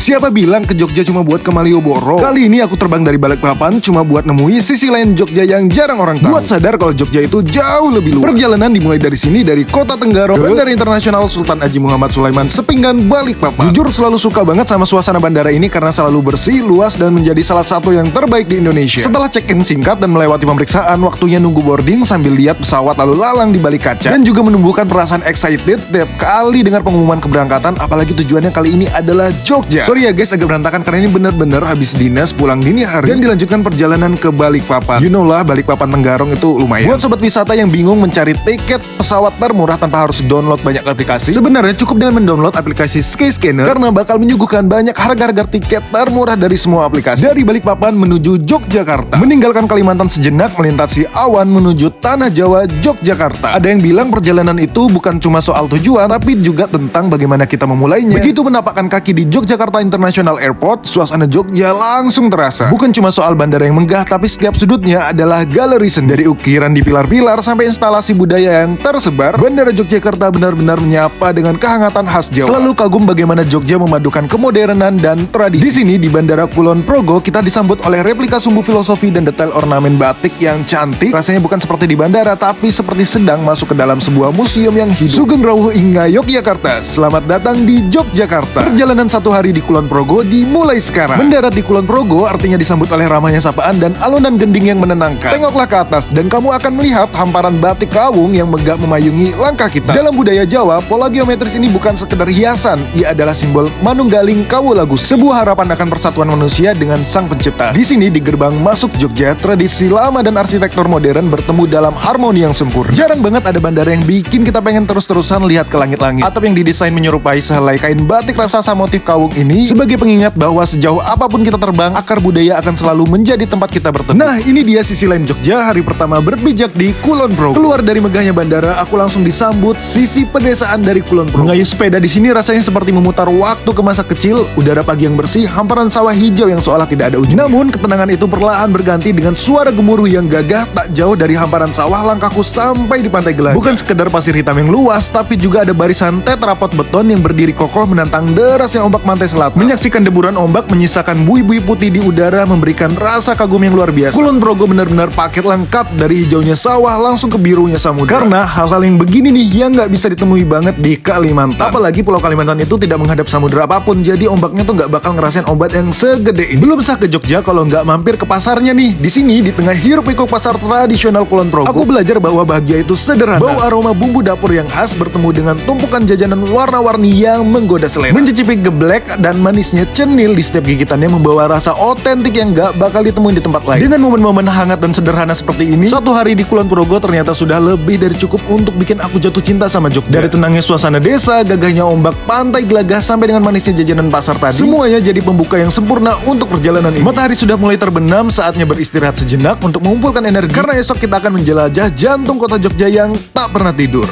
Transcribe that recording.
Siapa bilang ke Jogja cuma buat ke Malioboro? Kali ini aku terbang dari Balikpapan cuma buat nemui sisi lain Jogja yang jarang orang tahu. Buat sadar kalau Jogja itu jauh lebih luas. Perjalanan dimulai dari sini, dari Kota Tenggarong, Bandara Internasional Sultan Haji Muhammad Sulaiman Sepinggan, Balikpapan. Jujur selalu suka banget sama suasana bandara ini karena selalu bersih, luas, dan menjadi salah satu yang terbaik di Indonesia. Setelah check-in singkat dan melewati pemeriksaan, waktunya nunggu boarding sambil lihat pesawat lalu lalang di balik kaca. Dan juga menumbuhkan perasaan excited tiap kali dengar pengumuman keberangkatan, apalagi tujuannya kali ini adalah Jogja. Sorry ya guys, agak berantakan karena ini bener-bener habis dinas pulang dini hari dan dilanjutkan perjalanan ke Balikpapan. You know lah, Balikpapan Tenggarong itu lumayan. Buat sobat wisata yang bingung mencari tiket pesawat termurah tanpa harus download banyak aplikasi, sebenarnya cukup dengan mendownload aplikasi Skyscanner karena bakal menyuguhkan banyak harga-harga tiket termurah dari semua aplikasi. Dari Balikpapan menuju Yogyakarta, meninggalkan Kalimantan sejenak, melintasi awan menuju Tanah Jawa, Yogyakarta. Ada yang bilang perjalanan itu bukan cuma soal tujuan, tapi juga tentang bagaimana kita memulainya. Begitu menapakkan kaki di Yogyakarta International Airport, suasana Jogja langsung terasa. Bukan cuma soal bandara yang megah, tapi setiap sudutnya adalah galeri seni. Dari ukiran di pilar-pilar sampai instalasi budaya yang tersebar, Bandara Yogyakarta benar-benar menyapa dengan kehangatan khas Jawa. Selalu kagum bagaimana Jogja memadukan kemodernan dan tradisi. Di sini di Bandara Kulon Progo kita disambut oleh replika sumbu filosofi dan detail ornamen batik yang cantik. Rasanya bukan seperti di bandara, tapi seperti sedang masuk ke dalam sebuah museum yang hidup. Sugeng Rawuh Inga Yogyakarta. Selamat datang di Yogyakarta. Perjalanan satu hari di Kulon Progo dimulai sekarang. Mendarat di Kulon Progo artinya disambut oleh ramahnya sapaan dan alunan gending yang menenangkan. Tengoklah ke atas dan kamu akan melihat hamparan batik kawung yang megah memayungi langkah kita. Dalam budaya Jawa, pola geometris ini bukan sekedar hiasan, ia adalah simbol manunggaling kawulagus, sebuah harapan akan persatuan manusia dengan sang pencipta. Di sini di gerbang masuk Jogja, tradisi lama dan arsitektur modern bertemu dalam harmoni yang sempurna. Jarang banget ada bandara yang bikin kita pengen terus-terusan lihat ke langit-langit. Atap yang didesain menyerupai sehelai kain batik raksasa motif kawung ini sebagai pengingat bahwa sejauh apapun kita terbang, akar budaya akan selalu menjadi tempat kita bertemu. Nah, ini dia sisi lain Jogja hari pertama berpijak di Kulon Progo. Keluar dari megahnya bandara, aku langsung disambut sisi pedesaan dari Kulon Progo. Mengayuh sepeda di sini rasanya seperti memutar waktu ke masa kecil. Udara pagi yang bersih, hamparan sawah hijau yang seolah tidak ada ujung. Namun, ketenangan itu perlahan berganti dengan suara gemuruh yang gagah. Tak jauh dari hamparan sawah, langkahku sampai di Pantai Gelagah. Bukan sekedar pasir hitam yang luas, tapi juga ada barisan tetrapod beton yang berdiri kokoh menantang derasnya ombak pantai selatan. Menyaksikan deburan ombak menyisakan buih-buih putih di udara memberikan rasa kagum yang luar biasa. Kulon Progo benar-benar paket lengkap dari hijaunya sawah langsung ke birunya samudra. Karena hal-hal yang begini nih yang nggak bisa ditemui banget di Kalimantan. Apalagi Pulau Kalimantan itu tidak menghadap samudra apapun, jadi ombaknya tuh nggak bakal ngerasain ombak yang segede ini. Belum sah ke Jogja kalau nggak mampir ke pasarnya nih. Di sini di tengah hiruk pikuk pasar tradisional Kulon Progo, aku belajar bahwa bahagia itu sederhana. Bau aroma bumbu dapur yang khas bertemu dengan tumpukan jajanan warna-warni yang menggoda selera. Mencicipi geblek dan manisnya cenil di setiap gigitannya membawa rasa otentik yang nggak bakal ditemuin di tempat lain. Dengan momen-momen hangat dan sederhana seperti ini, satu hari di Kulon Progo ternyata sudah lebih dari cukup untuk bikin aku jatuh cinta sama Jogja. Dari tenangnya suasana desa, gagahnya ombak Pantai Gelagah, sampai dengan manisnya jajanan pasar tadi, semuanya jadi pembuka yang sempurna untuk perjalanan ini. Matahari sudah mulai terbenam, saatnya beristirahat sejenak untuk mengumpulkan energi, karena esok kita akan menjelajah jantung kota Jogja yang tak pernah tidur.